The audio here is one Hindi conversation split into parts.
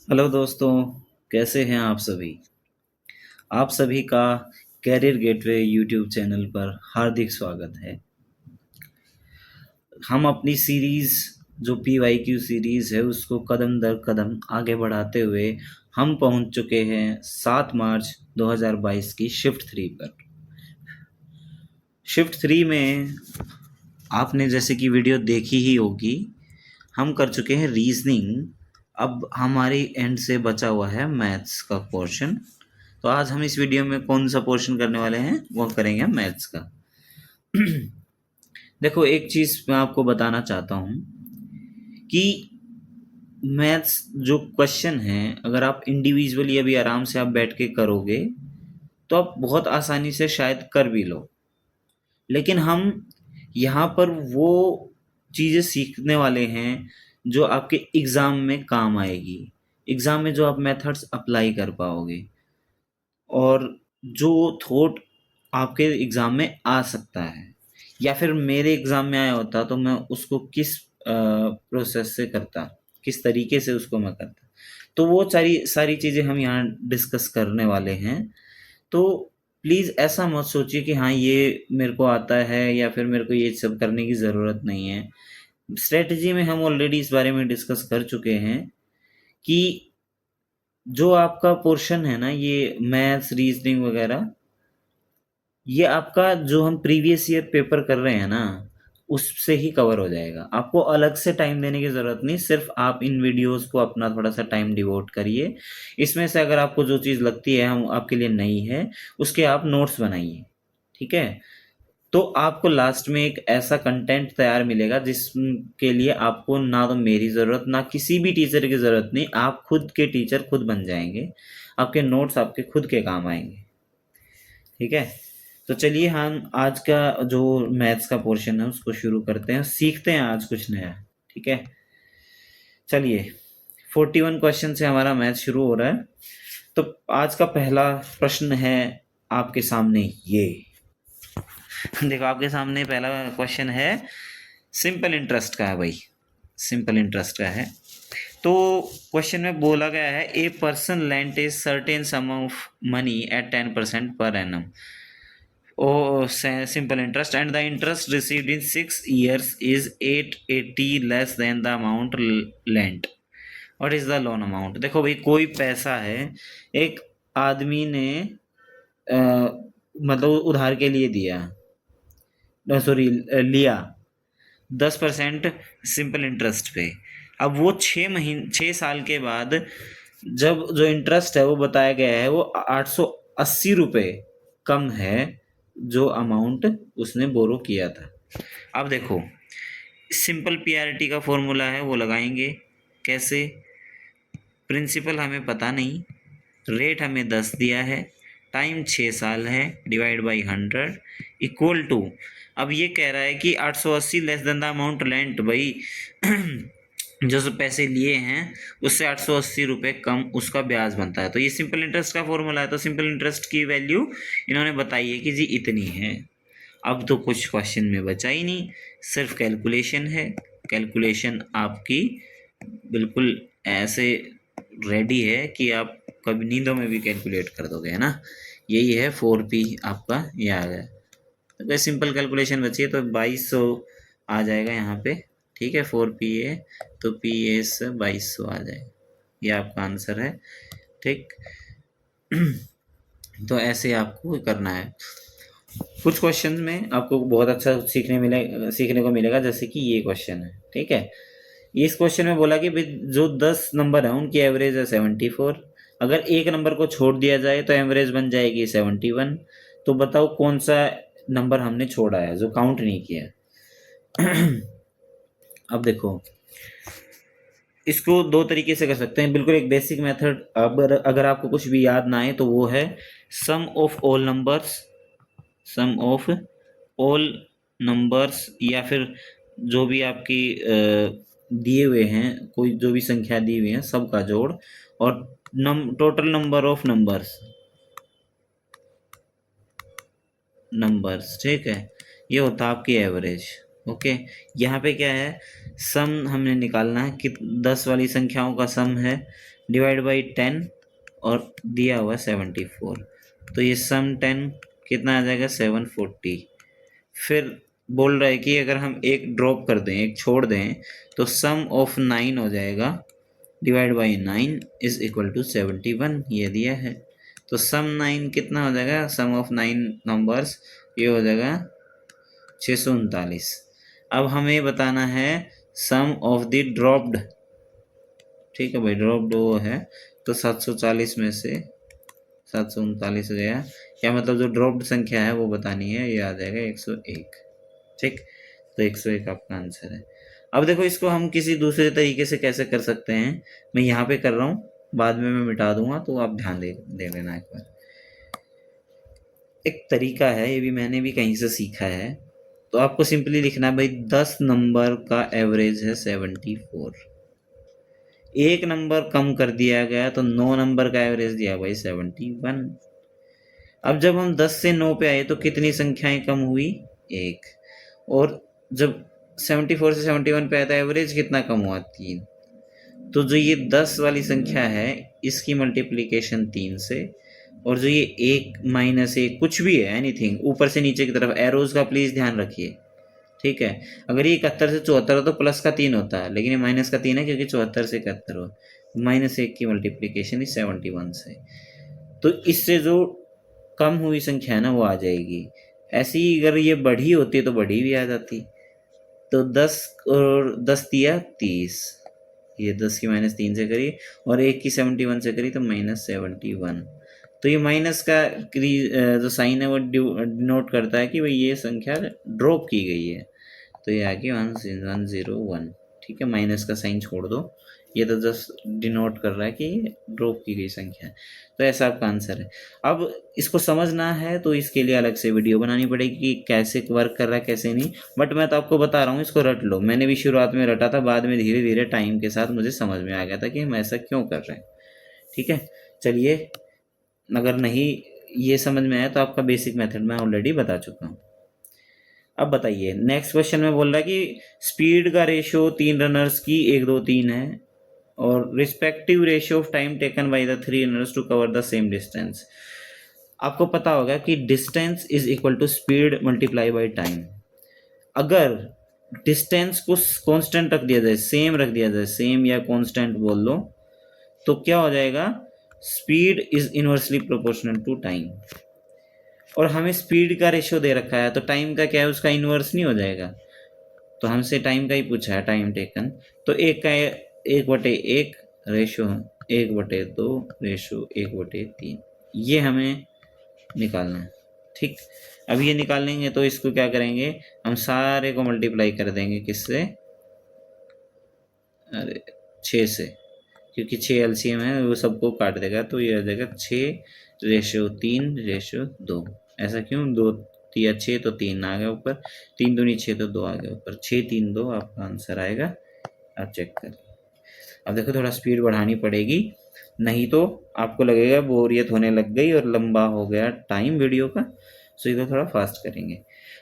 हेलो दोस्तों, कैसे हैं आप सभी? आप सभी का कैरियर गेटवे यूट्यूब चैनल पर हार्दिक स्वागत है। हम अपनी सीरीज़ जो पीवाईक्यू सीरीज़ है उसको कदम दर कदम आगे बढ़ाते हुए हम पहुंच चुके हैं 7 मार्च 2022 की शिफ्ट 3 पर। शिफ्ट 3 में आपने जैसे कि वीडियो देखी ही होगी, हम कर चुके हैं रीजनिंग। अब हमारी एंड से बचा हुआ है मैथ्स का पोर्शन। तो आज हम इस वीडियो में कौन सा पोर्शन करने वाले हैं, वो करेंगे मैथ्स का। देखो, एक चीज़ मैं आपको बताना चाहता हूँ कि मैथ्स जो क्वेश्चन है, अगर आप इंडिविजुअली अभी आराम से आप बैठ के करोगे तो आप बहुत आसानी से शायद कर भी लो। लेकिन हम यहाँ पर वो चीज़ें सीखने वाले हैं जो आपके एग्ज़ाम में काम आएगी। एग्ज़ाम में जो आप मेथड्स अप्लाई कर पाओगे और जो थॉट आपके एग्ज़ाम में आ सकता है, या फिर मेरे एग्ज़ाम में आया होता तो मैं उसको किस प्रोसेस से करता, किस तरीके से उसको मैं करता। तो वो सारी सारी चीज़ें हम यहाँ डिस्कस करने वाले हैं। तो प्लीज़ ऐसा मत सोचिए कि हाँ, ये मेरे को आता है या फिर मेरे को ये सब करने की ज़रूरत नहीं है। स्ट्रैटेजी में हम ऑलरेडी इस बारे में डिस्कस कर चुके हैं कि जो आपका पोर्शन है ना, ये मैथ्स, रीजनिंग वगैरह, ये आपका जो हम प्रीवियस ईयर पेपर कर रहे हैं ना, उससे ही कवर हो जाएगा। आपको अलग से टाइम देने की ज़रूरत नहीं, सिर्फ आप इन वीडियोस को अपना थोड़ा सा टाइम डिवोट करिए। इसमें से अगर आपको जो चीज़ लगती है हम आपके लिए नई है, उसके आप नोट्स बनाइए, ठीक है? तो आपको लास्ट में एक ऐसा कंटेंट तैयार मिलेगा जिसके लिए आपको ना तो मेरी ज़रूरत, ना किसी भी टीचर की ज़रूरत नहीं। आप खुद के टीचर खुद बन जाएंगे। आपके नोट्स आपके खुद के काम आएंगे, ठीक है? तो चलिए हम आज का जो मैथ्स का पोर्शन है उसको शुरू करते हैं, सीखते हैं आज कुछ नया, ठीक है? चलिए, 41 क्वेश्चन से हमारा मैथ शुरू हो रहा है। तो आज का पहला प्रश्न है आपके सामने ये। देखो, आपके सामने पहला क्वेश्चन है, सिंपल इंटरेस्ट का है भाई, सिंपल इंटरेस्ट का है। तो क्वेश्चन में बोला गया है, a person lent a certain some of money at 10% per annum simple interest, and the interest received in 6 years is 880 less than the amount lent. What is the loan amount? देखो भाई, कोई पैसा है, एक आदमी ने मतलब उधार के लिए दिया, सॉरी लिया 10% सिंपल इंटरेस्ट पे। अब वो 6 साल के बाद जब जो इंटरेस्ट है वो बताया गया है वो 880 रुपये कम है जो अमाउंट उसने बोरो किया था। अब देखो, सिंपल पीआरटी का फॉर्मूला है वो लगाएंगे। कैसे? प्रिंसिपल हमें पता नहीं, रेट हमें 10 दिया है, टाइम 6 साल है, डिवाइड बाई 100 इक्वल टू, अब ये कह रहा है कि 880 less than the amount lent. भाई जो पैसे लिए हैं उससे 880 रुपये कम उसका ब्याज बनता है। तो ये सिंपल इंटरेस्ट का फॉर्मूला है। तो सिंपल इंटरेस्ट की वैल्यू इन्होंने बताई है कि जी इतनी है। अब तो कुछ क्वेश्चन में बचा ही नहीं, सिर्फ कैलकुलेशन है। कैलकुलेशन आपकी बिल्कुल ऐसे रेडी है कि आप कभी नींदों में भी कैलकुलेट कर दोगे, है ना? यही है 4P आपका, ये आ गया। तो कोई सिंपल कैलकुलेशन बची है तो 2200 आ जाएगा यहाँ पे, ठीक है? 4PA तो PA से 2200 आ जाएगा, ये आपका आंसर है, ठीक? तो ऐसे आपको करना है। कुछ क्वेश्चन में आपको बहुत अच्छा सीखने को मिलेगा, जैसे कि ये क्वेश्चन है, ठीक है? इस क्वेश्चन में बोला कि जो 10 नंबर है उनकी एवरेज है 74। अगर एक नंबर को छोड़ दिया जाए तो एवरेज बन जाएगी 71। तो बताओ कौन सा नंबर हमने छोड़ा है जो काउंट नहीं किया। अब देखो, इसको दो तरीके से कर सकते हैं, बिल्कुल एक बेसिक मेथड। अगर आपको कुछ भी याद ना आए तो वो है sum of all numbers, sum of all numbers, या फिर जो भी आपकी दिए हुए हैं, कोई जो भी संख्या दी हुई है सबका जोड़, और टोटल नंबर ऑफ नंबर्स, ठीक है? ये होता है आपकी एवरेज। ओके, यहाँ पे क्या है, सम हमने निकालना है कि 10 वाली संख्याओं का सम है डिवाइड बाई 10 और दिया हुआ 74, तो ये सम 10 कितना आ जाएगा 740। फिर बोल रहा है कि अगर हम एक ड्रॉप कर दें, एक छोड़ दें, तो सम ऑफ 9 हो जाएगा divide by 9 is equal to 71, ये दिया है। तो सम 9 कितना हो जाएगा, सम ऑफ 9 नंबर्स ये हो जाएगा 639। अब हमें बताना है सम ऑफ द ड्रॉप्ड, ठीक है भाई, ड्रॉप्ड वो है, तो 740 में से 739 गया, क्या मतलब जो ड्रॉप्ड संख्या है वो बतानी है, ये आ जाएगा 101। ठीक, तो 101 आपका आंसर है। अब देखो इसको हम किसी दूसरे तरीके से कैसे कर सकते हैं, मैं यहाँ पे कर रहा हूँ, बाद में मैं मिटा दूंगा, तो आप ध्यान दे लेना एक बार। एक तरीका है, ये भी मैंने भी कहीं से सीखा है। तो आपको सिंपली लिखना है भाई 10 नंबर का एवरेज है 74, एक नंबर कम कर दिया गया तो 9 नंबर का एवरेज दिया भाई 71। अब जब हम 10 से 9 पे आए तो कितनी संख्याएं कम हुई, एक, और जब 74 से 71 पे आया था एवरेज कितना कम हुआ, 3। तो जो ये 10 वाली संख्या है इसकी मल्टीप्लिकेशन 3 से, और जो ये 1 माइनस 1 कुछ भी है, एनीथिंग ऊपर से नीचे की तरफ एरोज का प्लीज ध्यान रखिए, ठीक है। अगर ये 71 से 74 हो तो प्लस का 3 होता है, लेकिन ये माइनस का 3 है क्योंकि 74 से 71 हो, -1 की मल्टीप्लिकेशन इस 71 से, तो इससे जो कम हुई संख्या है ना वो आ जाएगी। ऐसी अगर ये बढ़ी होती तो बढ़ी भी आ जाती। तो 10 और 10 दिया 30, ये 10 की -3 से करी और 1 की 71 से करी तो -71। तो ये माइनस का जो साइन है वो डिनोट करता है कि भाई ये संख्या ड्रॉप की गई है, तो ये आ गई 1101। ठीक है, माइनस का साइन छोड़ दो, ये तो जस्ट डिनोट कर रहा है कि ये ड्रॉप की गई संख्या है। तो ऐसा आपका आंसर है। अब इसको समझना है तो इसके लिए अलग से वीडियो बनानी पड़ेगी कि कैसे वर्क कर रहा है कैसे नहीं, बट मैं तो आपको बता रहा हूँ इसको रट लो। मैंने भी शुरुआत में रटा था, बाद में धीरे धीरे टाइम के साथ मुझे समझ में आ गया था कि हम ऐसा क्यों कर रहे हैं। ठीक है, चलिए, अगर नहीं ये समझ में आया तो आपका बेसिक मेथड मैं ऑलरेडी बता चुका हूँ। अब बताइए नेक्स्ट क्वेश्चन में बोल रहा है कि स्पीड का रेशियो 3 रनर्स की 1 2 3 है, और respective ratio of time taken by the 3 runners to cover the same distance. आपको पता होगा कि distance is equal to speed multiply by time. अगर डिस्टेंस को कांस्टेंट रख दिया जाए, सेम रख दिया जाए, सेम या कांस्टेंट बोल लो, तो क्या हो जाएगा, speed is inversely proportional to time. और हमें स्पीड का रेशियो दे रखा है तो टाइम का क्या है, उसका इनवर्स नहीं हो जाएगा। तो हमसे टाइम का ही पूछा है, टाइम टेकन, तो 1/1 रेशो 1/2 रेशो 1/3, ये हमें निकालना है। ठीक, अब ये निकालेंगे तो इसको क्या करेंगे, हम सारे को मल्टीप्लाई कर देंगे किससे, अरे 6 से, क्योंकि 6 एलसीएम है वो सबको काट देगा, तो ये आ जाएगा 6/3/2। ऐसा क्यों, 2 दिया 6 तो 3 आ गया ऊपर, 3 दूनी 6 तो 2 आ गया ऊपर, 6 3 2 आपका आंसर आएगा। आप चेक करिए। अब देखो थोड़ा स्पीड बढ़ानी पड़ेगी, नहीं तो आपको लगेगा बोरियत होने लग गई और लंबा हो गया टाइम वीडियो का, सो इधर थोड़ा फास्ट करेंगे।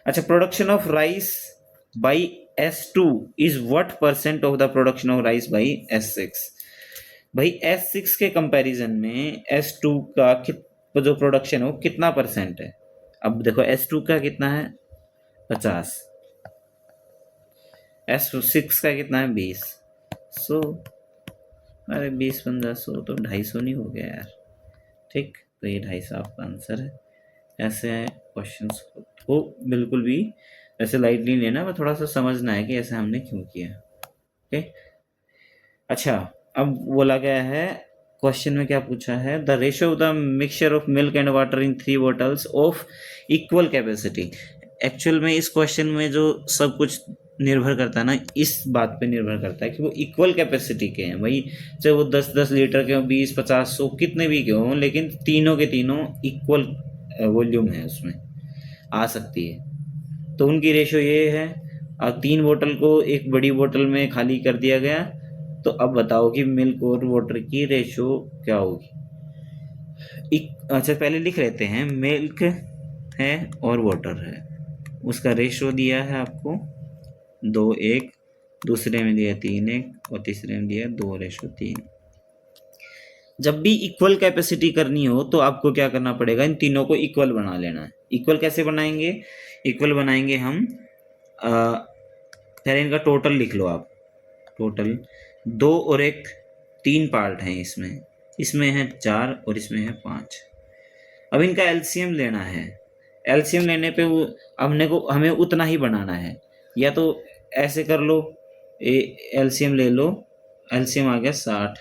अच्छा, production of rice by S2 is what % of the production of rice by S6। भाई S6 के कंपैरिजन में S2 का जो प्रोडक्शन हो कितना % है। अब देखो S2 का कितना है 50, S6 का कितना है 20, सो अरे 20 15 100 तो 250 नहीं हो गया यार। ठीक, तो ये 250 आपका आंसर है। ऐसे क्वेश्चंस को बिल्कुल भी ऐसे लाइटली लेना, मैं थोड़ा सा समझना है कि ऐसे हमने क्यों किया। ओके, अच्छा, अब बोला गया है क्वेश्चन में क्या पूछा है, the ratio of the mixture of milk and water in 3 bottles of equal capacity. Actual में इस क्वेश्चन में जो सब कुछ निर्भर करता है ना, इस बात पे निर्भर करता है कि वो इक्वल कैपेसिटी के हैं भाई, चाहे वो 10-10 लीटर के हों, 20 50 100 कितने भी के हों, लेकिन तीनों के तीनों इक्वल वॉल्यूम है, उसमें आ सकती है। तो उनकी रेशियो ये है। अब 3 बोतल को एक बड़ी बोतल में खाली कर दिया गया, तो अब बताओ कि मिल्क और वाटर की रेशियो क्या होगी। अच्छा, पहले लिख लेते हैं, मिल्क है और वाटर है, उसका रेशियो दिया है आपको 2:1, दूसरे में दिया 3:1 और तीसरे में दिया 2:3। जब भी इक्वल कैपेसिटी करनी हो तो आपको क्या करना पड़ेगा, इन तीनों को इक्वल बना लेना है। इक्वल कैसे बनाएंगे, इक्वल बनाएंगे हम पहले इनका टोटल लिख लो आप। टोटल 2 और 1 3 पार्ट हैं इसमें, इसमें है 4 और इसमें है 5। अब इनका एलसीएम लेना है। एलसीएम लेने पे वो हमें उतना ही बनाना है, या तो ऐसे कर लो, एलसीएम ले लो, एलसीएम आ गया 60।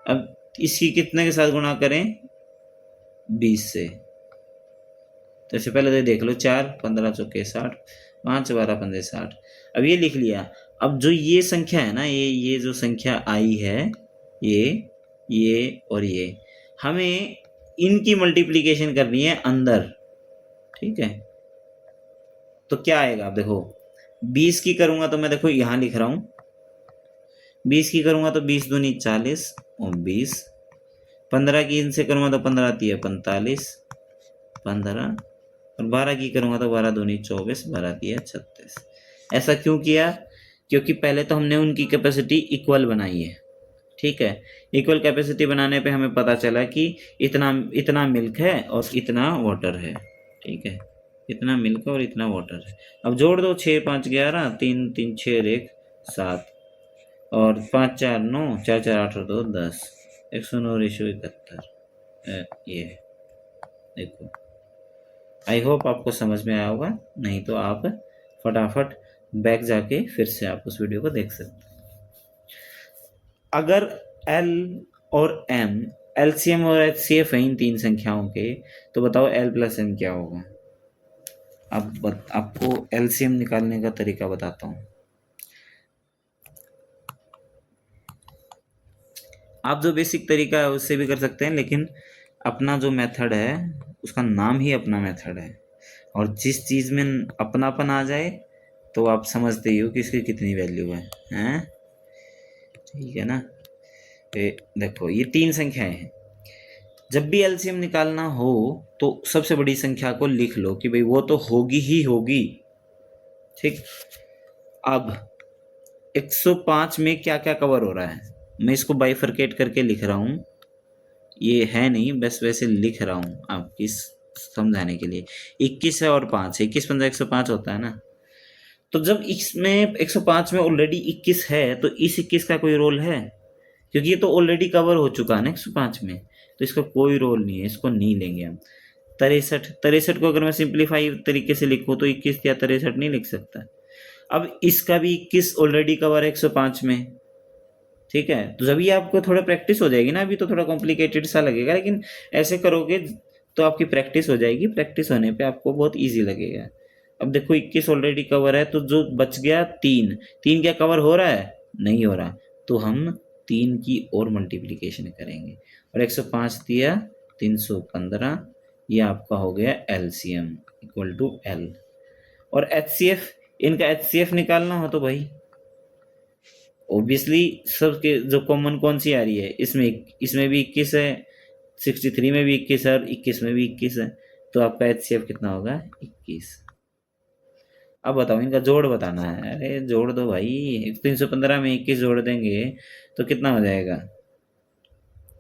अब इसकी कितने के साथ गुणा करें, 20 से। तो इससे पहले तो देख लो, 4 15 चौके 60, 5 12 15 60। अब ये लिख लिया। अब जो ये संख्या है ना, ये जो संख्या आई है, ये और ये, हमें इनकी मल्टीप्लिकेशन करनी है अंदर, ठीक है। तो क्या आएगा, आप देखो 20 की करूंगा तो मैं देखो यहाँ लिख रहा हूँ, 20 की करूंगा तो 20 दूनी 40 और 20, 15 की इनसे करूंगा तो 15 आती है 45, 15, और 12 की करूंगा तो 12 दूनी 24, 12 आती है 36। ऐसा क्यों किया, क्योंकि पहले तो हमने उनकी कैपेसिटी इक्वल बनाई है, ठीक है। इक्वल कैपेसिटी बनाने पे हमें पता चला कि इतना मिल्क है और इतना वाटर है, ठीक है। इतना मिल्क और इतना वाटर है। अब जोड़ दो, 6 5 11, 3 3 6 1 7, और 5 4 9, 4 4 8 और 2 10, 109 रेशो 71। ये देखो, आई होप आपको समझ में आया होगा। नहीं तो आप फटाफट बैक जाके फिर से आप उस वीडियो को देख सकते हैं। अगर L और M LCM और HCF है इन तीन संख्याओं के, तो बताओ L प्लस M क्या होगा। आपको LCM निकालने का तरीका बताता हूँ। आप जो बेसिक तरीका है उससे भी कर सकते हैं, लेकिन अपना जो मेथड है उसका नाम ही अपना मेथड है, और जिस चीज़ में अपनापन आ जाए तो आप समझते ही हो कि इसकी कितनी वैल्यू है, हैं? ठीक है ना। देखो ये 3 संख्याएं हैं। जब भी एलसीएम निकालना हो तो सबसे बड़ी संख्या को लिख लो कि भाई वो तो होगी ही होगी, ठीक। अब 105 में क्या क्या कवर हो रहा है, मैं इसको बाइफरकेट करके लिख रहा हूँ, ये है नहीं, बस वैसे लिख रहा हूँ आपकी समझाने के लिए। 21 है और 5 है, 21 15 105 होता है ना। तो जब इसमें 105 में ऑलरेडी 21 है तो इस 21 का कोई रोल है, क्योंकि ये तो ऑलरेडी कवर हो चुका है ना 105 में, तो इसका कोई रोल नहीं है, इसको नहीं लेंगे हम। 63 को अगर मैं सिंप्लीफाई तरीके से लिखूँ तो 21 या 63 नहीं लिख सकता। अब इसका भी 21 ऑलरेडी कवर है 105 में, ठीक है। तो जब ये आपको थोड़ा प्रैक्टिस हो जाएगी ना, अभी तो थोड़ा कॉम्प्लिकेटेड सा लगेगा, लेकिन ऐसे करोगे तो आपकी प्रैक्टिस हो जाएगी, प्रैक्टिस होने पे आपको बहुत ईजी लगेगा। अब देखो 21 ऑलरेडी कवर है, तो जो बच गया 3 क्या कवर हो रहा है, नहीं हो रहा, तो हम 3 की और मल्टीप्लिकेशन करेंगे, और 105 दिया 315, ये आपका हो गया एलसीएम इक्वल टू L। और HCF, इनका HCF निकालना हो तो भाई ऑब्वियसली सबके जो कॉमन कौन सी आ रही है, इसमें भी 21 है, 63 में भी 21 है और 21 में भी 21 है, तो आपका HCF कितना होगा, 21। अब बताओ इनका जोड़ बताना है। अरे जोड़ दो भाई, 315 में 21 जोड़ देंगे तो कितना हो जाएगा,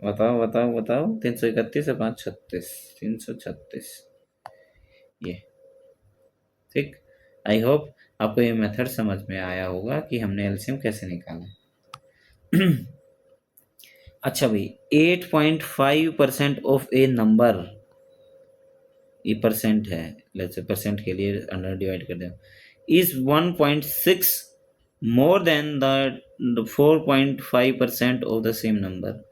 बताओ बताओ बताओ। 331 है 5 36, 336, ये ठीक। आई होप आपको ये मेथड समझ में आया होगा कि हमने एलसीएम कैसे निकाला। अच्छा भाई, 8.5% ऑफ ए नंबर, ये परसेंट है, लेट्स से परसेंट के लिए 100 डिवाइड कर दें, is 1.6 more than the 4.5% of the same number.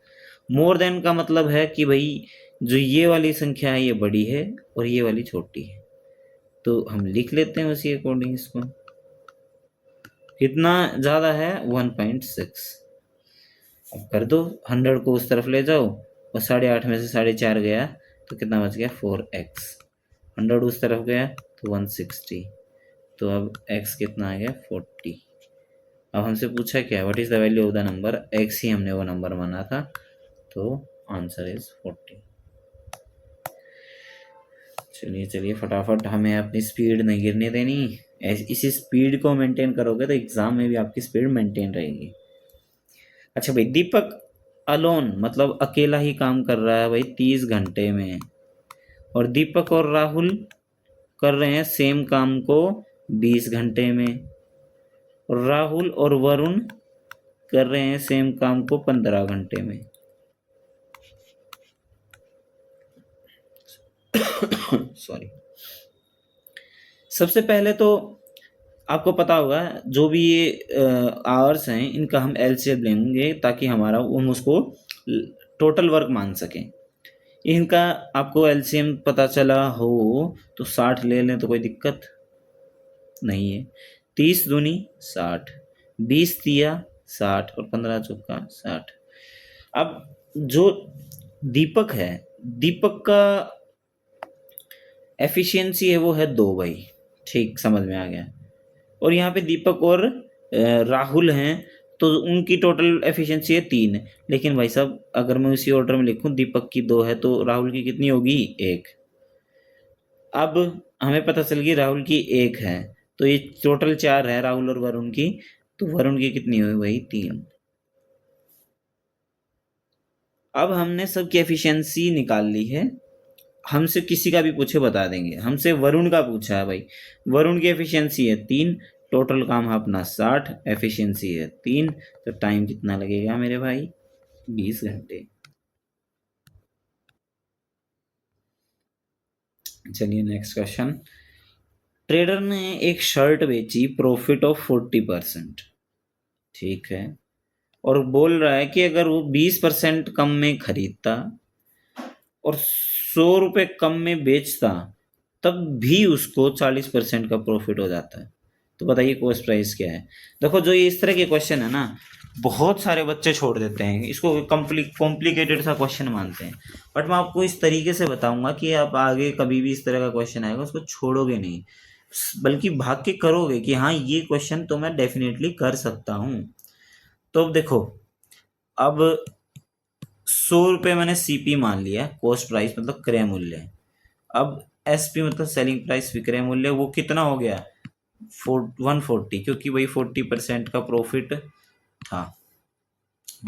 More than का मतलब है कि भाई जो ये वाली संख्या है ये बड़ी है और ये वाली छोटी है, तो हम लिख लेते हैं उसी अकॉर्डिंग इसको। कितना ज़्यादा है, 1.6। अब कर दो, 100 को उस तरफ ले जाओ और 8.5 में से 4.5 गया तो कितना बच गया, 4x। 100 उस तरफ गया तो 160, तो अब x कितना आ गया, 40। अब हमसे पूछा क्या, what is the value of the number, x ही हमने वो नंबर माना था, तो आंसर इज 40। चलिए फटाफट, हमें अपनी स्पीड नहीं गिरने देनी, इसी स्पीड को मेंटेन करोगे तो एग्जाम में भी आपकी स्पीड मेंटेन रहेगी। अच्छा भाई, दीपक अलोन मतलब अकेला ही काम कर रहा है भाई 30 घंटे में, और दीपक और राहुल कर रहे हैं सेम काम को 20 घंटे में, और राहुल और वरुण कर रहे हैं सेम काम को 15 घंटे में। सॉरी। सबसे पहले तो आपको पता होगा जो भी ये आवर्स हैं इनका हम एलसीएम लेंगे ताकि हमारा हम उसको टोटल वर्क मान सकें। इनका आपको एलसीएम पता चला हो तो 60 ले लें तो कोई दिक्कत नहीं है। 30 दूनी 60, 20 तिया 60 और 15 चौका 60। अब जो दीपक है, दीपक का एफिशिएंसी है वो है 2 भाई, ठीक समझ में आ गया। और यहाँ पे दीपक और राहुल हैं तो उनकी टोटल एफिशिएंसी है 3, लेकिन भाई साहब अगर मैं उसी ऑर्डर में लिखूं दीपक की 2 है तो राहुल की कितनी होगी 1। अब हमें पता चल गई राहुल की 1 है तो ये टोटल 4 है राहुल और वरुण की, तो वरुण की कितनी हुई भाई 3। अब हमने सबकी एफिशिएंसी निकाल ली है। हमसे किसी का भी पूछे बता देंगे। हमसे वरुण का पूछा है भाई, वरुण की एफिशिएंसी है 3, टोटल काम है अपना 60, एफिशिएंसी है 3, तो टाइम कितना लगेगा मेरे भाई 20 घंटे। चलिए नेक्स्ट क्वेश्चन। ट्रेडर ने एक शर्ट बेची प्रॉफिट ऑफ 40%, ठीक है, और बोल रहा है कि अगर वो 20% कम में खरीदता और 100 रुपये कम में बेचता तब भी उसको 40% का प्रॉफिट हो जाता है। तो बताइए कॉस्ट प्राइस क्या है। देखो जो ये इस तरह के क्वेश्चन है ना, बहुत सारे बच्चे छोड़ देते हैं इसको, कॉम्प्लिकेटेड सा क्वेश्चन मानते हैं, बट मैं आपको इस तरीके से बताऊंगा कि आप आगे कभी भी इस तरह का क्वेश्चन आएगा उसको छोड़ोगे नहीं, बल्कि भाग के करोगे कि हाँ ये क्वेश्चन तो मैं डेफिनेटली कर सकता हूँ। तो अब देखो, अब 100 रुपये मैंने सीपी मान लिया, कॉस्ट प्राइस मतलब क्रय मूल्य। अब एसपी मतलब सेलिंग प्राइस विक्रय मूल्य, वो कितना हो गया 140, क्योंकि वही 40% का प्रॉफिट था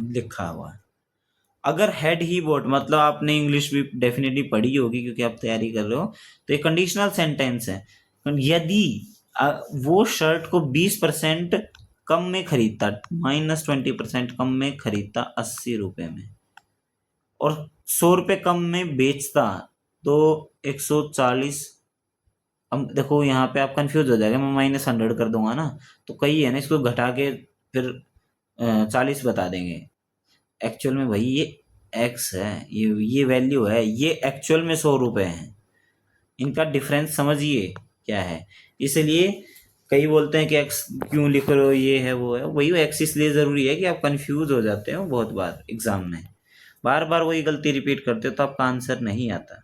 लिखा हुआ। अगर हेड ही बोट मतलब आपने इंग्लिश भी डेफिनेटली पढ़ी होगी क्योंकि आप तैयारी कर रहे हो, तो ये कंडीशनल सेंटेंस है। यदि वो शर्ट को 20% कम में खरीदता, -20% कम में खरीदता 80 रुपये में, और 100 रुपये कम में बेचता तो 140। अब देखो यहाँ पे आप कंफ्यूज हो जाएगा, मैं -100 कर दूंगा ना तो कही है ना, इसको घटा के फिर 40 बता देंगे। एक्चुअल में भाई ये एक्स है, ये वैल्यू है, ये एक्चुअल में 100 रुपये हैं। इनका डिफरेंस समझिए क्या है। इसलिए कई बोलते हैं कि एक्स क्यों लिख रहे हो, ये है वो है, वही एक्स इसलिए ज़रूरी है कि आप कंफ्यूज हो जाते हो बहुत बार एग्जाम में, बार बार वही गलती रिपीट करते हो तो आपका आंसर नहीं आता।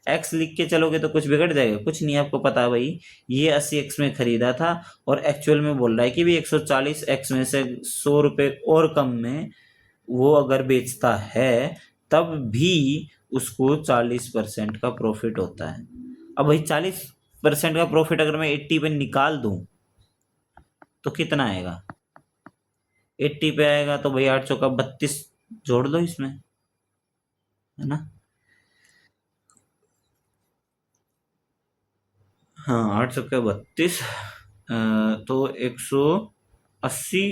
एक्स लिख के चलोगे तो कुछ बिगड़ जाएगा, कुछ नहीं। आपको पता भाई ये 80 एक्स में खरीदा था और एक्चुअल में बोल रहा है कि भी 140 एक्स में से 100 रुपये और कम में वो अगर बेचता है तब भी उसको 40% का प्रॉफिट होता है। अब भाई 40% का प्रॉफिट अगर मैं 80 पे निकाल दूं तो कितना आएगा, 80 पे आएगा तो भाई 8 चौका 32 जोड़ दो इसमें, है ना। हाँ 8 चौका 32, तो 180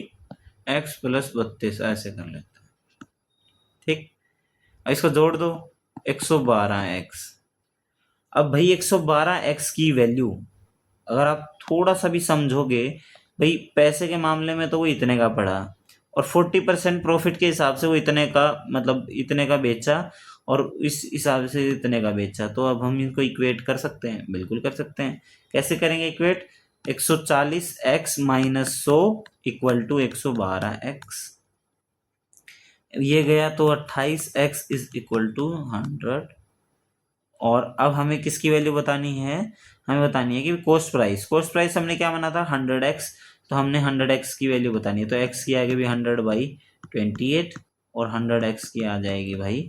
एक्स प्लस 32 ऐसे कर लेते हैं, ठीक। अब इसको जोड़ दो 112 एक्स। अब भाई 112 एक्स की वैल्यू अगर आप थोड़ा सा भी समझोगे, भाई पैसे के मामले में तो वो इतने का पड़ा और 40% प्रॉफिट के हिसाब से वो इतने का मतलब इतने का बेचा और इस हिसाब से इतने का बेचा, तो अब हम इनको इक्वेट कर सकते हैं, बिल्कुल कर सकते हैं। कैसे करेंगे equate, 140 x minus 100 equal to 112 x, ये गया तो 28 एक्स इज इक्वल टू 100। और अब हमें किसकी वैल्यू बतानी है, हमें बतानी है कि कॉस्ट प्राइस हमने क्या माना था 100x, तो हमने 100x की वैल्यू बतानी है, तो x की आएगी भी 100/28 और 100x की आ जाएगी भाई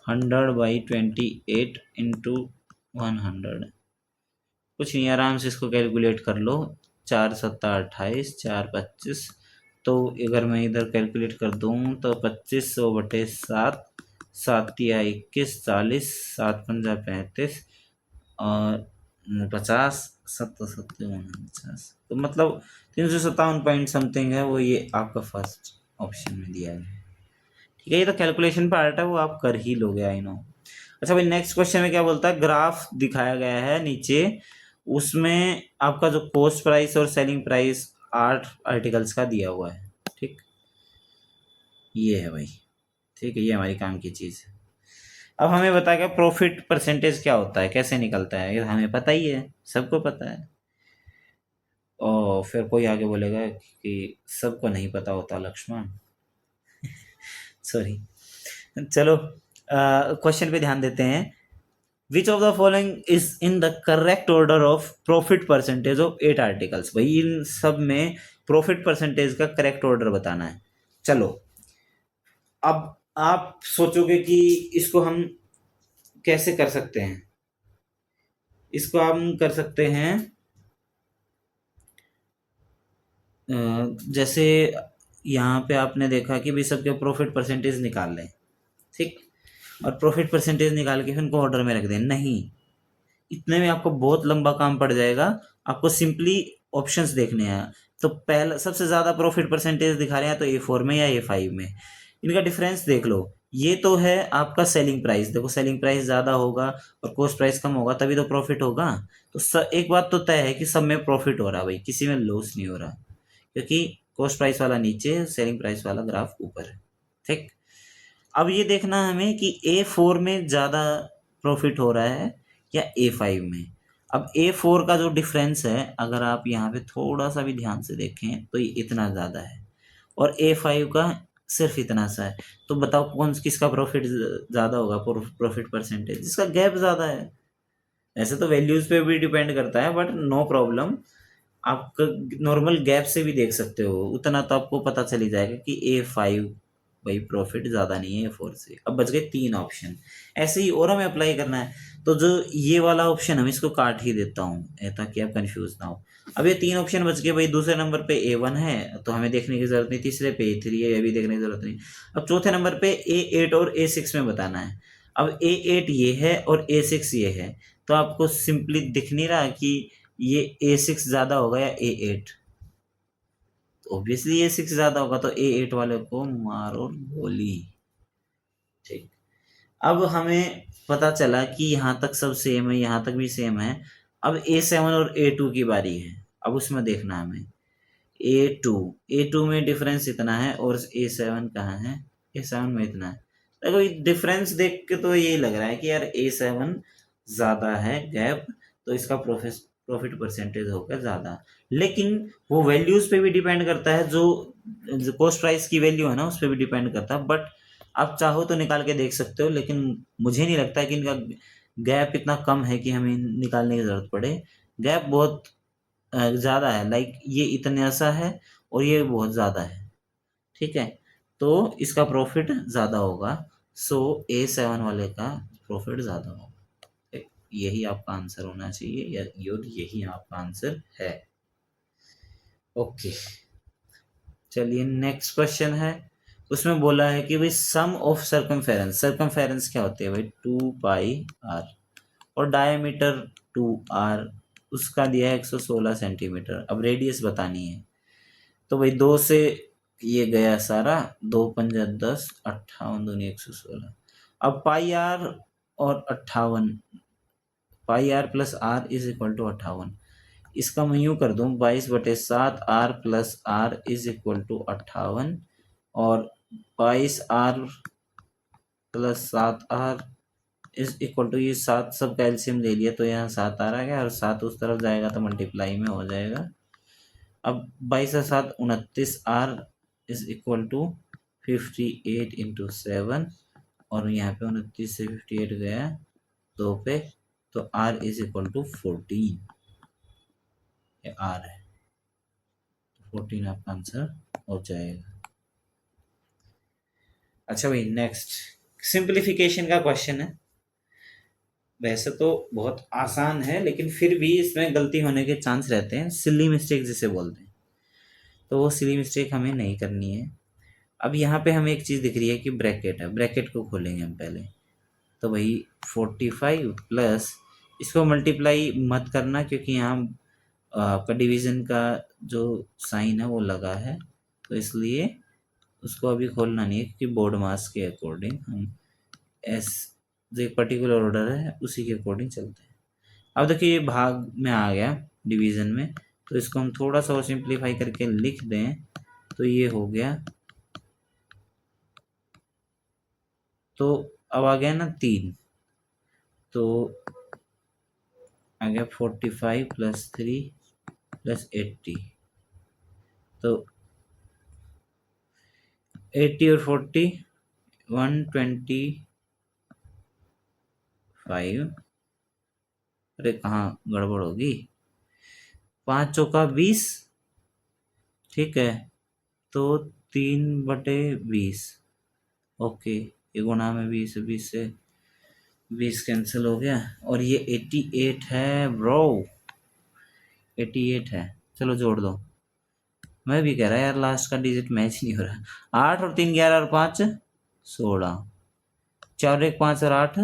100/28 इंटू 100। कुछ नहीं, आराम से इसको कैलकुलेट कर लो, 4 7 28, 4 25, तो अगर मैं इधर कैलकुलेट कर दूँ तो 2500/7, 7×21 40, 7×5 35 और 50, 7×7 50, तो मतलब 357 पॉइंट समथिंग है वो, ये आपका फर्स्ट ऑप्शन में दिया है। ठीक है, ये तो कैलकुलेशन पार्ट है, वो आप कर ही लोगे, आई नो। अच्छा भाई, नेक्स्ट क्वेश्चन में क्या बोलता है, ग्राफ दिखाया गया है नीचे, उसमें आपका जो कॉस्ट प्राइस और सेलिंग प्राइस 8 आर्टिकल्स का दिया हुआ है। ठीक, ये है भाई। ठीक है, ये हमारी काम की चीज़ है। अब हमें बता क्या प्रॉफिट परसेंटेज क्या होता है, कैसे निकलता है, ये हमें पता ही है, सबको पता है। और फिर कोई आगे बोलेगा कि सबको नहीं पता होता लक्ष्मण। सॉरी, चलो क्वेश्चन पे ध्यान देते हैं। Which of the following is in the correct order of profit percentage of 8 articles. भाई इन सब में प्रॉफिट परसेंटेज का करेक्ट ऑर्डर बताना है। चलो, अब आप सोचोगे कि इसको हम कैसे कर सकते हैं। इसको हम कर सकते हैं जैसे यहाँ पे आपने देखा कि भाई सबके प्रॉफिट परसेंटेज निकाल लें, ठीक, और प्रॉफिट परसेंटेज निकाल के फिर उनको ऑर्डर में रख दें। नहीं, इतने में आपको बहुत लंबा काम पड़ जाएगा। आपको सिंपली ऑप्शंस देखने हैं। तो पहला सबसे ज़्यादा प्रॉफिट परसेंटेज दिखा रहे हैं तो A4 में या A5 में, इनका डिफरेंस देख लो। ये तो है आपका सेलिंग प्राइस, देखो सेलिंग प्राइस ज़्यादा होगा और कॉस्ट प्राइस कम होगा तभी तो प्रॉफिट होगा। तो एक बात तो तय है कि सब में प्रॉफिट हो रहा है भाई, किसी में लॉस नहीं हो रहा, क्योंकि कॉस्ट प्राइस वाला नीचे, सेलिंग प्राइस वाला ग्राफ ऊपर है। ठीक, अब ये देखना है हमें कि A4 में ज़्यादा प्रॉफिट हो रहा है या A5 में। अब A4 का जो डिफरेंस है, अगर आप यहाँ पे थोड़ा सा भी ध्यान से देखें तो ये इतना ज़्यादा है और A5 का सिर्फ इतना सा है। तो बताओ कौन किसका प्रॉफिट ज़्यादा होगा, प्रॉफिट परसेंटेज, जिसका गैप ज़्यादा है। ऐसे तो वैल्यूज़ पे भी डिपेंड करता है, बट नो प्रॉब्लम, आप नॉर्मल गैप से भी देख सकते हो, उतना तो आपको पता चल ही जाएगा कि A5 भाई प्रॉफिट ज़्यादा नहीं है A4 से। अब बच गए 3 ऑप्शन, ऐसे ही और हमें अप्लाई करना है। तो जो ये वाला ऑप्शन हम इसको काट ही देता हूँ ताकि आप कंफ्यूज ना हो। अब ये 3 ऑप्शन बच गए भाई। दूसरे नंबर पे A1 है तो हमें देखने की ज़रूरत नहीं, तीसरे पे A3 है, ये भी देखने की ज़रूरत नहीं। अब चौथे नंबर पे A8 और A6 में बताना है। अब A8 ये है और A6 ये है, तो आपको सिंपली दिख नहीं रहा कि ये A6 ज़्यादा होगा या A8, तो ऑब्वियसली A6 ज़्यादा होगा, तो A8 वाले को मारो गोली। ठीक, अब हमें पता चला कि यहाँ तक सब सेम है, यहाँ तक भी सेम है। अब A7 और A2 की बारी है। अब उसमें देखना हमें A2 में डिफरेंस इतना है और A7 कहाँ है, A7 में इतना है। देखो डिफरेंस देख के तो यही लग रहा है कि यार A7 ज़्यादा है गैप, तो इसका प्रॉफिट परसेंटेज होगा ज़्यादा। लेकिन वो वैल्यूज़ पे भी डिपेंड करता है, जो कॉस्ट प्राइस की वैल्यू है ना उस पर भी डिपेंड करता है। बट आप चाहो तो निकाल के देख सकते हो, लेकिन मुझे नहीं लगता कि इनका गैप इतना कम है कि हमें निकालने की ज़रूरत पड़े। गैप बहुत ज़्यादा है, लाइक ये इतना सा है और ये बहुत ज़्यादा है। ठीक है, तो इसका प्रॉफिट ज़्यादा होगा। सो A7 वाले का प्रॉफिट ज़्यादा होगा। यही आपका आंसर होना चाहिए, या यही आपका आंसर है। ओके, चलिए नेक्स्ट क्वेश्चन है। उसमें बोला है कि भाई सम ऑफ सर्कमफेरेंस, सर्कमफेरेंस क्या होती है भाई 2πr, और डायमीटर 2r, उसका दिया है 116 सेंटीमीटर। अब रेडियस बतानी है। तो भाई 2 से ये गया सारा, 2×5 = 10, 58 दूनी 116। अब πr और 58, πr + r = 58। इसका मैं यूँ कर दूँ 22/7 r + r = 58, और 22r + 7r ये 7 सब का एलसीएम ले लिया तो यहाँ 7 आ गया, और 7 उस तरफ जाएगा तो मल्टीप्लाई में हो जाएगा। अब 22 और 7 29, r = 58 × 7, और यहाँ पे 29 से 58 गया 2 पे, तो r = 14, ये r है, 14 आपका आंसर हो जाएगा। अच्छा भाई, नेक्स्ट सिंप्लीफिकेशन का क्वेश्चन है। वैसे तो बहुत आसान है, लेकिन फिर भी इसमें गलती होने के चांस रहते हैं, सिली मिस्टेक जिसे बोलते हैं। तो वो सिली मिस्टेक हमें नहीं करनी है। अब यहाँ पे हमें एक चीज़ दिख रही है कि ब्रैकेट है, ब्रैकेट को खोलेंगे हम पहले। तो भाई 45 प्लस, इसको मल्टीप्लाई मत करना क्योंकि यहाँ आपका डिवीज़न का जो साइन है वो लगा है, तो इसलिए उसको अभी खोलना नहीं है क्योंकि बोर्ड मास के अकॉर्डिंग हम एस जो एक पर्टिकुलर ऑर्डर है उसी के अकॉर्डिंग चलते हैं। अब देखिए ये भाग में आ गया डिवीज़न में, तो इसको हम थोड़ा सा और सिंप्लीफाई करके लिख दें तो ये हो गया। तो अब आ गया ना 3, तो आ गया 45 प्लस 3 प्लस 80, तो 80 और 40 125। अरे कहाँ गड़बड़ होगी, 5 चौका 20, ठीक है, तो 3/20। ओके, ये गुणा में 20 से 20 कैंसिल हो गया, और ये 88 है ब्रो, 88 है। चलो जोड़ दो, मैं भी कह रहा यार लास्ट का डिजिट मैच नहीं हो रहा। 8 और 3 11 और 5 16, 4 1 5 और 8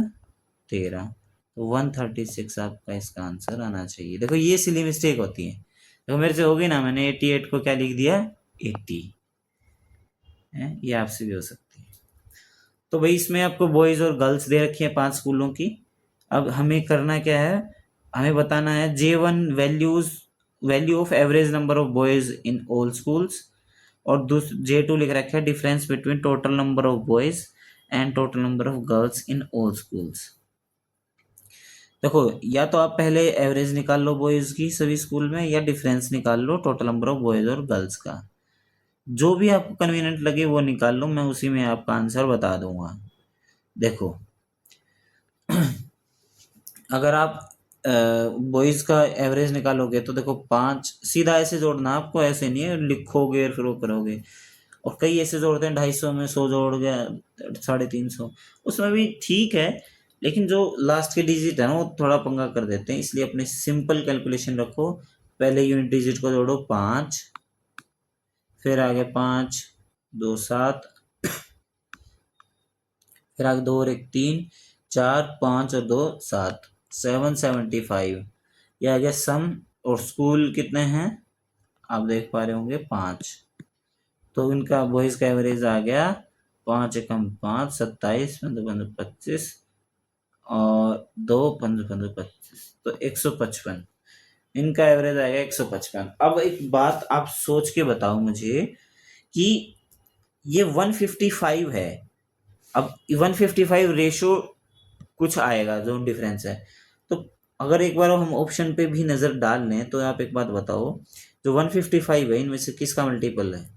13, तो 136 आपका इसका आंसर आना चाहिए। देखो ये सिली मिस्टेक होती है, देखो मेरे से होगी ना, मैंने 88 को क्या लिख दिया 80 है, ये आपसे भी हो सकती है। तो भाई इसमें आपको बॉयज़ और गर्ल्स दे रखी है 5 स्कूलों की। अब हमें करना क्या है, हमें बताना है J1 value of average number of boys in all schools, और J2 लिख रखा है difference between total number of boys and total number of girls in all schools. देखो या तो आप पहले एवरेज निकाल लो बॉयज़ की सभी स्कूल में, या डिफरेंस निकाल लो टोटल नंबर ऑफ बॉयज़ और गर्ल्स का, जो भी आपको कन्वीनियंट लगे वो निकाल लो, मैं उसी में आपका आंसर बता दूंगा। देखो अगर आप बॉयज़ का एवरेज निकालोगे तो देखो 5 सीधा ऐसे जोड़ना, आपको ऐसे नहीं है लिखोगे और फिर वो करोगे, और कई ऐसे जोड़ते हैं 250 में 100 जोड़ गया 350, उसमें भी ठीक है, लेकिन जो लास्ट के डिजिट है ना वो थोड़ा पंगा कर देते हैं, इसलिए अपने सिंपल कैलकुलेशन रखो। पहले यूनिट डिजिट को जोड़ो 5, फिर आगे 5 2 7, फिर आगे 2 और 1 3 4 5 और 2 7, 775। यह आ गया सम, और स्कूल कितने हैं आप देख पा रहे होंगे 5, तो इनका बॉयज का एवरेज आ गया 5 एकम 5 27 15 15 25 और 2 15 15 25, तो 155 इनका एवरेज आएगा 155। अब एक बात आप सोच के बताओ मुझे कि ये 155 है, अब 155 रेशो कुछ आएगा जो डिफरेंस है, तो अगर एक बार हम ऑप्शन पे भी नज़र डाल लें तो आप एक बात बताओ, जो 155 है इनमें से किसका मल्टीपल है,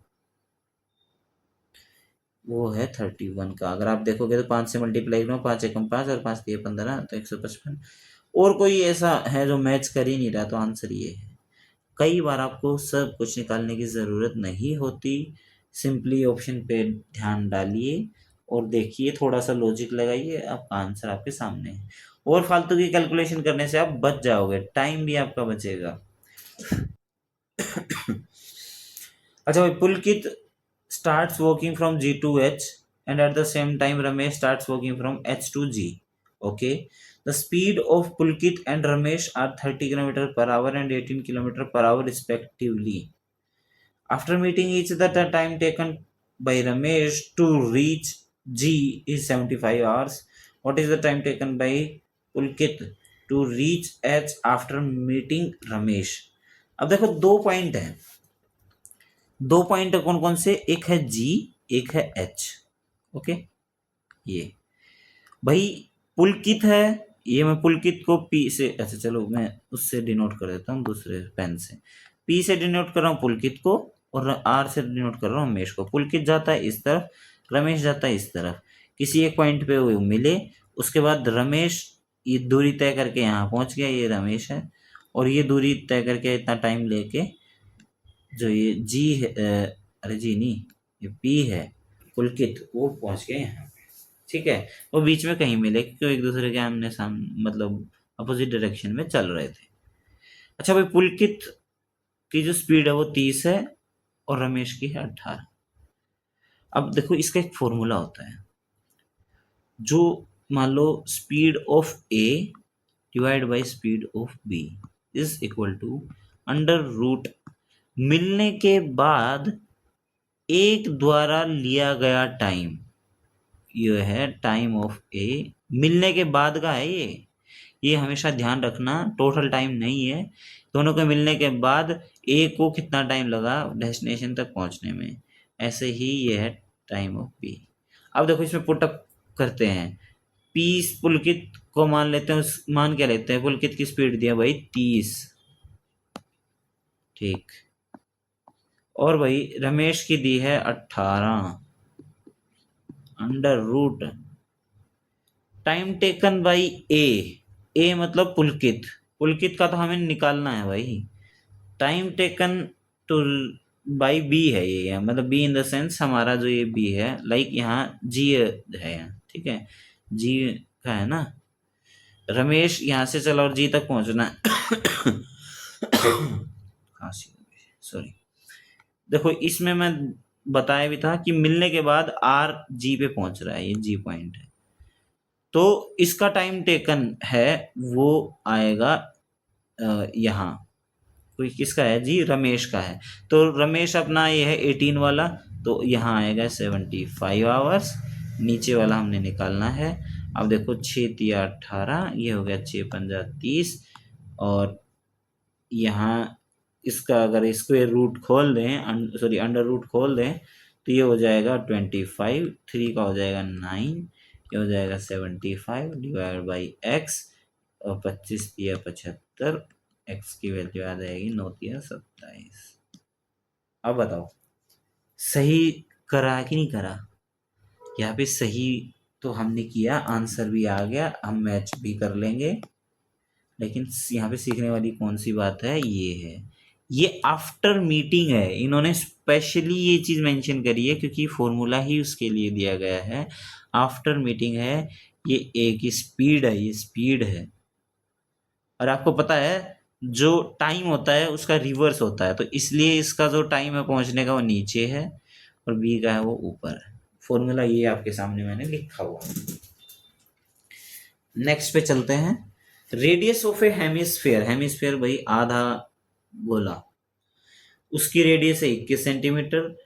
वो है 31 का। अगर आप देखोगे तो 5 से मल्टीप्लाई करो, 5 एकम 5 और 5 दिए 15, तो 155। और कोई ऐसा है जो मैच कर ही नहीं रहा, तो आंसर ये है। कई बार आपको सब कुछ निकालने की ज़रूरत नहीं होती, सिंपली ऑप्शन पे ध्यान डालिए और देखिए, थोड़ा सा लॉजिक लगाइए, आपका आंसर आपके सामने है। और फालतू की कैलकुलेशन करने से आप बच जाओगे, टाइम भी आपका बचेगा। अच्छा भाई, पुलकित starts walking from G to H, and at the same time Ramesh starts walking from H to G. Okay, the speed of Pulkit and Ramesh are 30 km per hour and 18 km per hour respectively. After meeting each other, the time taken by Ramesh to reach G is 75 hours. What is the time taken by Pulkit to reach H after meeting Ramesh? अब देखो दो पॉइंट है, दो पॉइंट कौन कौन से, एक है जी एक है एच। ओके, ये भाई पुलकित है, ये मैं पुलकित को पी से, अच्छा चलो मैं उससे डिनोट कर देता हूँ दूसरे पेन से, पी से डिनोट कर रहा हूँ पुलकित को, और आर से डिनोट कर रहा हूँ रमेश को। पुलकित जाता है इस तरफ, रमेश जाता है इस तरफ, किसी एक पॉइंट पे वो मिले, उसके बाद रमेश ये दूरी तय करके यहाँ पहुँच गया, ये रमेश है, और ये दूरी तय करके इतना टाइम लेके जो ये जी है, अरे जी नहीं, ये पी है पुलकित, वो पहुंच गए यहाँ, ठीक है। वो बीच में कहीं मिले क्योंकि एक दूसरे के आमने सामने मतलब अपोजिट डायरेक्शन में चल रहे थे। अच्छा भाई, पुलकित की जो स्पीड है वो 30 है, और रमेश की है 18। अब देखो इसका एक फॉर्मूला होता है, जो मान लो speed of A divide by speed of B is equal to under root मिलने के बाद एक द्वारा लिया गया टाइम, ये है टाइम ऑफ ए, मिलने के बाद का है ये हमेशा ध्यान रखना, टोटल टाइम नहीं है, दोनों के मिलने के बाद ए को कितना टाइम लगा डेस्टिनेशन तक पहुंचने में, ऐसे ही ये है टाइम ऑफ बी। अब देखो इसमें पुटअप करते हैं, पी पुलकित को मान लेते हैं, मान क्या लेते हैं, पुलकित की स्पीड दिया भाई 30, ठीक, और भाई रमेश की दी है 18 under root time taken by A मतलब पुलकित, पुलकित का तो हमें निकालना है भाई, time taken to by B है ये, मतलब बी इन द सेंस हमारा जो ये बी है, लाइक यहाँ जी है यहाँ, ठीक है, जी का है ना, रमेश यहाँ से चला और जी तक पहुंचना है खांसी, सॉरी। देखो इसमें मैं बताया भी था कि मिलने के बाद आर जी पे पहुंच रहा है, ये जी पॉइंट है, तो इसका टाइम टेकन है वो आएगा यहाँ, कोई किसका है जी, रमेश का है, तो रमेश अपना ये है 18 वाला, तो यहाँ आएगा 75 आवर्स, नीचे वाला हमने निकालना है। अब देखो 6 तिया 18, ये हो गया 6 पंजा 30, और यहाँ इसका अगर स्क्वायर रूट खोल दें, सॉरी अंडर रूट खोल दें, तो ये हो जाएगा 25, 3 का हो जाएगा 9, ये हो जाएगा 75 डिवाइड बाई एक्स, और 25 तिया 75, एक्स की वैल्यू आ जाएगी 9 तिया 27। अब बताओ सही करा कि नहीं करा, यहाँ पे सही तो हमने किया, आंसर भी आ गया, हम मैच भी कर लेंगे, लेकिन यहाँ पे सीखने वाली कौन सी बात है, ये है, ये आफ्टर मीटिंग है, इन्होंने स्पेशली ये चीज मेंशन करी है क्योंकि फॉर्मूला ही उसके लिए दिया गया है, आफ्टर मीटिंग है, ये ए की स्पीड है, ये स्पीड है, और आपको पता है जो टाइम होता है उसका रिवर्स होता है, तो इसलिए इसका जो टाइम है पहुंचने का वो नीचे है और बी का है वो ऊपर है, फॉर्मूला ये आपके सामने मैंने लिखा हुआ। नेक्स्ट पे चलते हैं, radius of a hemisphere, hemisphere भाई आधा गोला, उसकी रेडियस है 21 centimetre,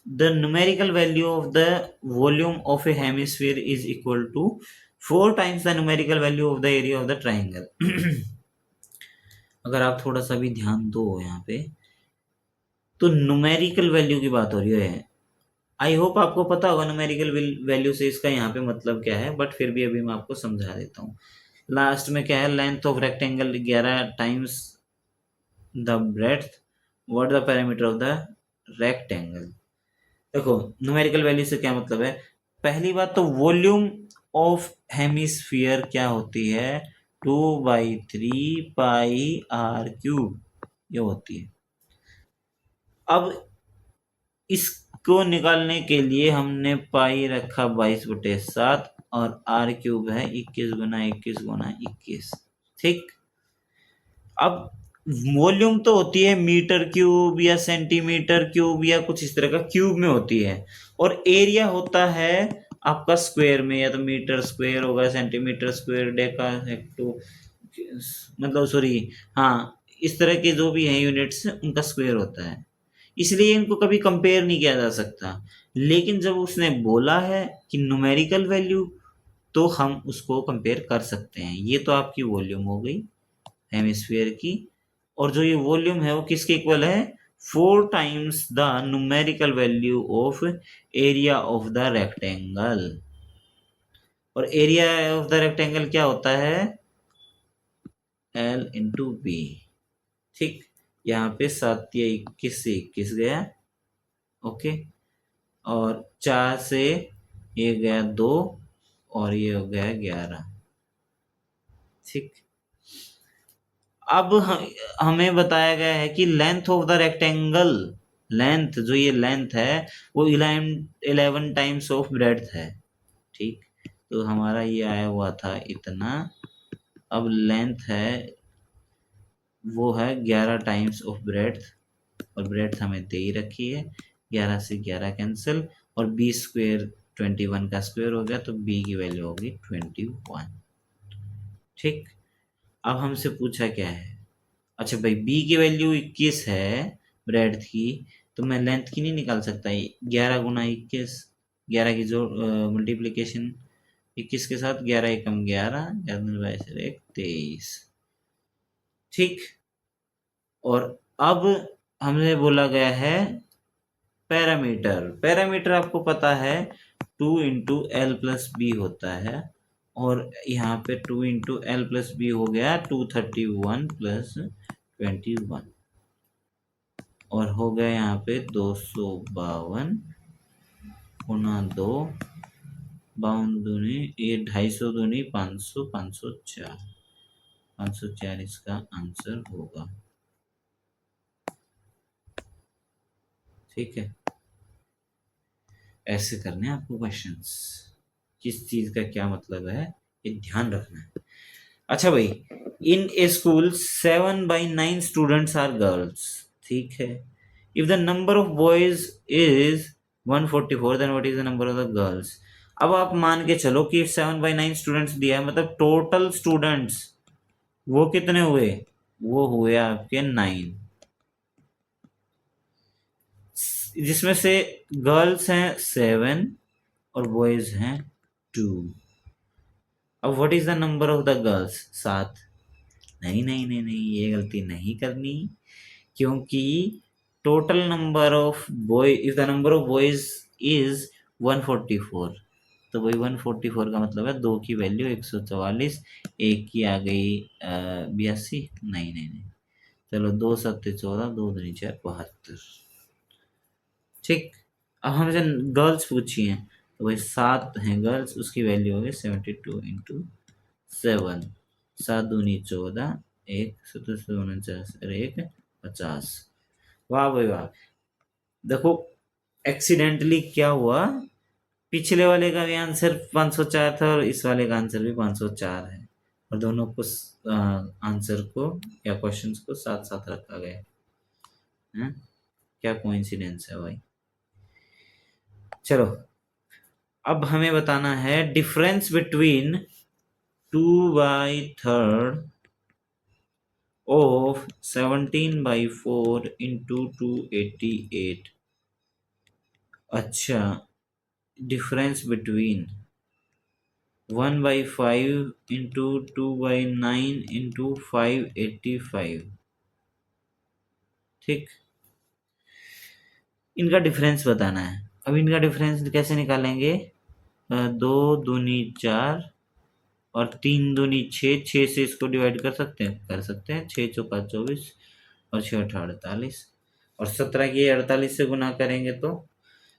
the numerical value of the volume of a hemisphere is equal to 4 times the numerical value of the area of the triangle. अगर आप थोड़ा सा भी ध्यान दो यहाँ पे, तो न्यूमेरिकल वैल्यू की बात हो रही है, आई होप आपको पता होगा न्यूमेरिकल वैल्यू से इसका यहाँ पे मतलब क्या है, बट फिर भी अभी मैं आपको समझा देता हूँ। लास्ट में क्या है, length of rectangle 11 times the breadth, what the parameter of the rectangle. देखो न्यूमेरिकल वैल्यू से क्या मतलब है, पहली बात तो वॉल्यूम ऑफ हेमिस्फीयर क्या होती है, 2/3 पाई आर क्यूब ये होती है। अब इसको निकालने के लिए हमने पाई रखा 22/7 और आर क्यूब है 21 गुना 21 गुना 21, ठीक। अब वॉल्यूम तो होती है मीटर क्यूब या सेंटीमीटर क्यूब या कुछ इस तरह का क्यूब में होती है, और एरिया होता है आपका स्क्वायर में, या तो मीटर स्क्वायर होगा, सेंटीमीटर स्क्वायर, डेका हेक्टो, मतलब सॉरी, हाँ इस तरह के जो भी हैं यूनिट्स उनका स्क्वायर होता है, इसलिए इनको कभी कंपेयर नहीं किया जा सकता। लेकिन जब उसने बोला है कि न्यूमेरिकल वैल्यू, तो हम उसको कंपेयर कर सकते हैं। ये तो आपकी वॉल्यूम हो गई हेमिस्फीयर की, और जो ये वॉल्यूम है वो किसके इक्वल है, 4 times the numerical value of area of the rectangle, और एरिया ऑफ द रेक्टेंगल क्या होता है, L इंटू बी, ठीक। यहाँ पे 7 या 21 से 21 गया, ओके, और 4 से ये गया 2, और ये हो गया 11, ठीक। अब हमें बताया गया है कि length of the rectangle, length जो ये लेंथ है वो 11 टाइम्स ऑफ ब्रेड्थ है, ठीक। तो हमारा ये आया हुआ था इतना, अब लेंथ है वो है 11 टाइम्स ऑफ ब्रेड्थ, और ब्रेड्थ हमें दे ही रखी है, 11 से 11 कैंसिल, और बी स्क्वेयर 21 का स्क्वेयर हो गया, तो बी की वैल्यू होगी 21। ठीक, अब हमसे पूछा क्या है, अच्छा भाई बी की वैल्यू 21 है ब्रेड्थ की, तो मैं लेंथ की नहीं निकाल सकता, 11 गुना 21, 11 की जो मल्टीप्लीकेशन 21 के साथ, 11 एकम 11, 23। ठीक, और अब हमने बोला गया है पैरामीटर, पैरामीटर आपको पता है 2 × L + B होता है, और यहाँ पे 2 × L + B हो गया 231 + 21, और हो गया यहाँ पे 252 × 2, 52 दूनी ये 250 दूनी 500, 504, 504 इसका आंसर होगा। ठीक है, ऐसे करने हैं आपको क्वेश्चंस, किस चीज का क्या मतलब है ये ध्यान रखना है। अच्छा भाई, in a school 7/9 students are girls, ठीक है, if the number of boys is 144, then what is the number of the girls. अब आप मान के चलो कि 7/9 स्टूडेंट्स दिया है, मतलब टोटल स्टूडेंट्स वो कितने हुए, वो हुए आपके 9, जिसमें से गर्ल्स हैं 7 और बॉयज हैं 2। अब what is the number of the girls, 7। नहीं नहीं नहीं नहीं, ये गलती नहीं करनी, क्योंकि total number of boy, if the number of boys is 144, तो भाई 144 का मतलब है 2 की वैल्यू 144, 1 की आ गई 82, नहीं नहीं नहीं, चलो 2 7 14, 2 दूनी 4 72। ठीक, अब हमसे गर्ल्स पूछी हैं, तो भाई 7 हैं गर्ल्स, उसकी वैल्यू होगी 72 × 7, 7 दूनी 14, 1 7 49 और 1 50। वाह भाई वाह, देखो एक्सीडेंटली क्या हुआ, पिछले वाले का भी आंसर 504 था और इस वाले का आंसर भी 504 है, और दोनों को आंसर को या क्वेश्चंस को साथ साथ रखा गया है। क्या कोइंसिडेंस है भाई। चलो, अब हमें बताना है डिफरेंस बिटवीन 2/3 of 17/4 into 288। अच्छा, डिफरेंस बिटवीन 1/5 into 2/9 into 585। ठीक, इनका डिफरेंस बताना है। अब इनका डिफरेंस कैसे निकालेंगे, 2 दूनी 4 और 3 दूनी 6, 6 से इसको डिवाइड कर सकते हैं, 6 चौका 24 और 6 8 48, और 17 की 48 से गुना करेंगे तो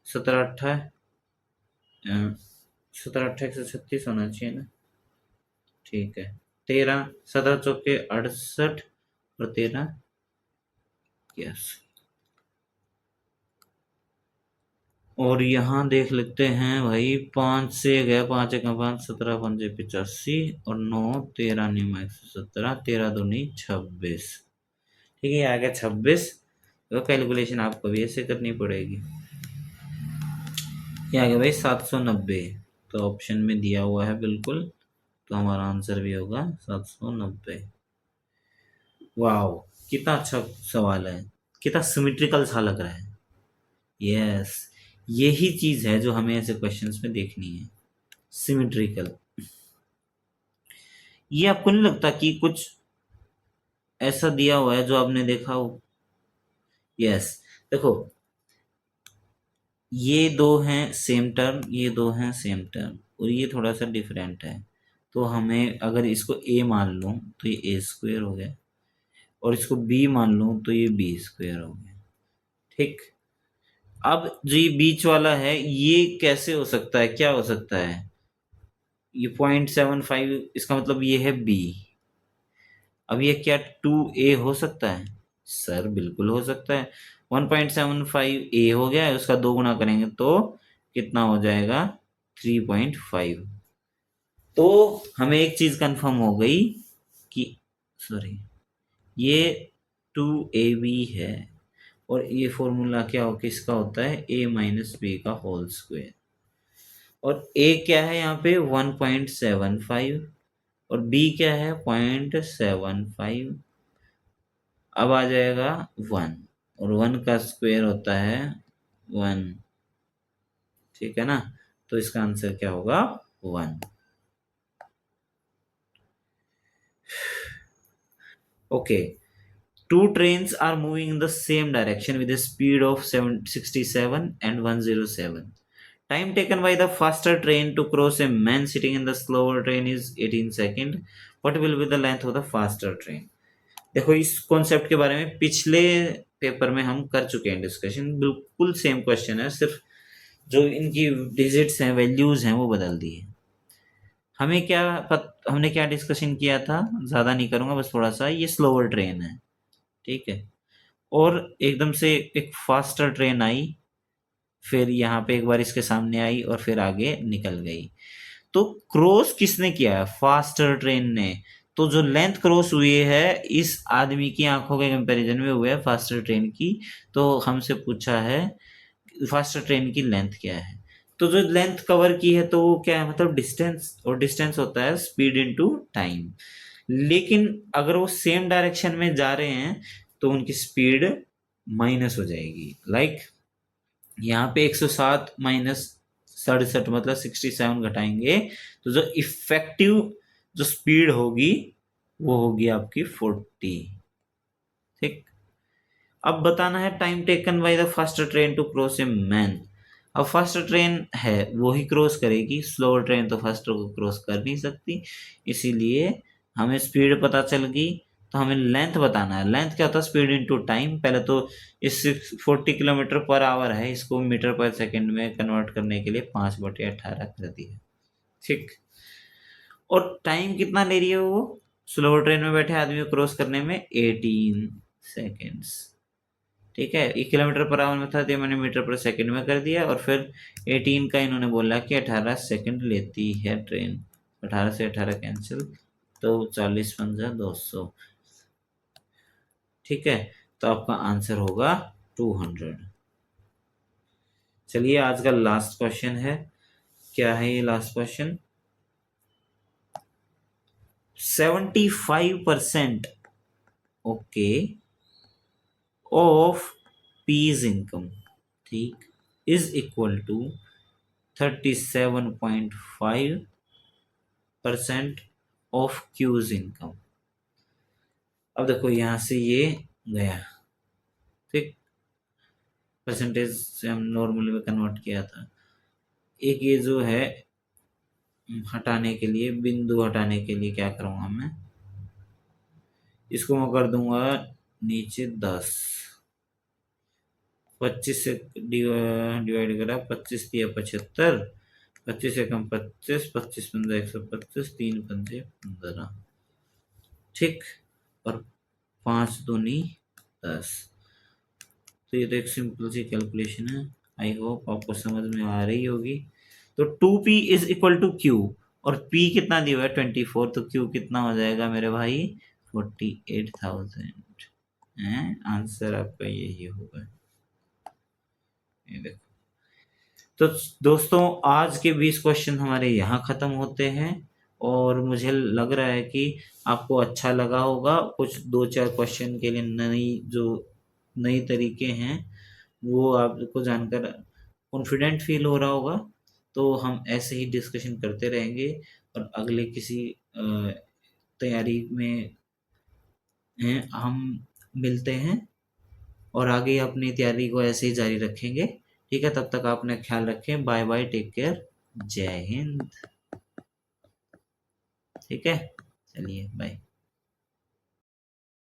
17 8 17 8 136 होना चाहिए ना। ठीक है, 13 17 चौके 68 और 13 81। और यहाँ देख लेते हैं भाई, 5 से गया 5 एक 5, 17 5 85 और 9 13 9 117, 13 दूनी 26। ठीक है, आ गया 26। तो कैलकुलेशन आपको भी ऐसे करनी पड़ेगी। ये आ गया भाई 790, तो ऑप्शन में दिया हुआ है बिल्कुल, तो हमारा आंसर भी होगा 790। वाओ, कितना अच्छा सवाल है, कितना सिमेट्रिकल सा लग रहा है। यस, यही चीज है जो हमें ऐसे क्वेश्चंस में देखनी है, सिमेट्रिकल। ये आपको नहीं लगता कि कुछ ऐसा दिया हुआ है जो आपने देखा हो। यस, देखो ये दो हैं सेम टर्म, ये दो हैं सेम टर्म, और ये थोड़ा सा डिफरेंट है, तो हमें अगर इसको a मान लूं तो ये a² हो गया, और इसको b मान लूं तो ये b² हो गया। ठीक, अब जो ये बीच वाला है ये कैसे हो सकता है, क्या हो सकता है, ये 0.75, इसका मतलब ये है b। अब ये क्या 2a हो सकता है, सर बिल्कुल हो सकता है। 1.75 a हो गया है, उसका 2 गुना करेंगे तो कितना हो जाएगा 3.5। तो हमें एक चीज कंफर्म हो गई कि सॉरी, ये 2ab है और ये फॉर्मूला क्या हो किसका होता है, a माइनस बी का होल स्क्वायर। और a क्या है यहाँ पे 1.75 और b क्या है 0.75। अब आ जाएगा 1 और 1 का स्क्वायर होता है 1, ठीक है ना। तो इसका आंसर क्या होगा 1। Okay, two trains are moving in the same direction with a speed of 67 and 107. Time taken by the faster train to cross a man sitting in the slower train is 18 seconds. What will be the length of the faster train? देखो इस कॉन्सेप्ट के बारे में पिछले पेपर में हम कर चुके हैं डिस्कशन, बिल्कुल सेम क्वेश्चन है, सिर्फ जो इनकी डिजिट्स हैं वैल्यूज हैं वो बदल दी है। हमने क्या डिस्कशन किया था, ज़्यादा नहीं करूँगा, बस थोड़ा सा, ये स्लोअर ट्रेन है, ठीक है, और एकदम से एक फास्टर ट्रेन आई, फिर यहाँ पे एक बार इसके सामने आई और फिर आगे निकल गई। तो क्रॉस किसने किया है, फास्टर ट्रेन ने। तो जो लेंथ क्रॉस हुई है इस आदमी की आंखों के कंपैरिजन में हुआ है फास्टर ट्रेन की। तो हमसे पूछा है फास्टर ट्रेन की लेंथ क्या है, तो जो लेंथ कवर की है तो वो क्या है, मतलब डिस्टेंस, और डिस्टेंस होता है स्पीड इनटू टाइम। लेकिन अगर वो सेम डायरेक्शन में जा रहे हैं तो उनकी स्पीड माइनस हो जाएगी। लाइक यहाँ पे 107 माइनस 67 मतलब 67 घटाएंगे तो जो इफेक्टिव जो स्पीड होगी वो होगी आपकी 40। ठीक, अब बताना है time taken by the faster train to cross a man. अब फास्टर ट्रेन है वो ही क्रॉस करेगी, स्लोअर ट्रेन तो फास्टर को क्रॉस कर नहीं सकती, इसीलिए हमें स्पीड पता चल गई। तो हमें लेंथ बताना है, लेंथ क्या होता है, स्पीड इनटू टाइम। पहले तो इस 40 किलोमीटर पर आवर है, इसको मीटर पर सेकंड में कन्वर्ट करने के लिए 5/18 कर दिया, ठीक। और टाइम कितना ले रही है वो, स्लोअर ट्रेन में बैठे आदमी को क्रॉस करने में 18 सेकेंड्स, ठीक है। 1 किलोमीटर पर आवर में था तो मैंने मीटर पर सेकंड में कर दिया, और फिर 18 का इन्होंने बोला कि 18 सेकंड लेती है ट्रेन। 18 से 18 कैंसिल, तो 40 पंजा 200, ठीक है। तो आपका आंसर होगा 200। चलिए आज का लास्ट क्वेश्चन है, क्या है ये last question, 75% okay of P's income, ठीक, is equal to 37.5% of Q's income. अब देखो यहां से ये गया, ठीक, परसेंटेज से हम नॉर्मली में कन्वर्ट किया था। एक ये जो है हटाने के लिए, बिंदु हटाने के लिए क्या करूंगा मैं, इसको मैं कर दूंगा नीचे 10, 25 से डिवाइड करा, 25 दिया 75, 25 से कम 25, 25 पंद्रह 125, 3 पंजे 15, ठीक, और 5 दूनी 10। तो ये तो एक सिंपल सी कैलकुलेशन है, आई होप आपको समझ में आ रही होगी। तो 2p is equal to q, और p कितना दिया हुआ है 24, तो q कितना हो जाएगा मेरे भाई 48,000 है। आंसर आपका यही होगा, ये देखो। तो दोस्तों आज के 20 क्वेश्चन हमारे यहाँ खत्म होते हैं, और मुझे लग रहा है कि आपको अच्छा लगा होगा। कुछ 2-4 क्वेश्चन के लिए नई तरीके हैं वो आपको जानकर कॉन्फिडेंट फील हो रहा होगा। तो हम ऐसे ही डिस्कशन करते रहेंगे, और अगले किसी तैयारी में हम मिलते हैं, और आगे अपनी तैयारी को ऐसे ही जारी रखेंगे, ठीक है। तब तक आप अपना ख्याल रखें, बाय बाय, टेक केयर, जय हिंद, ठीक है, चलिए बाय।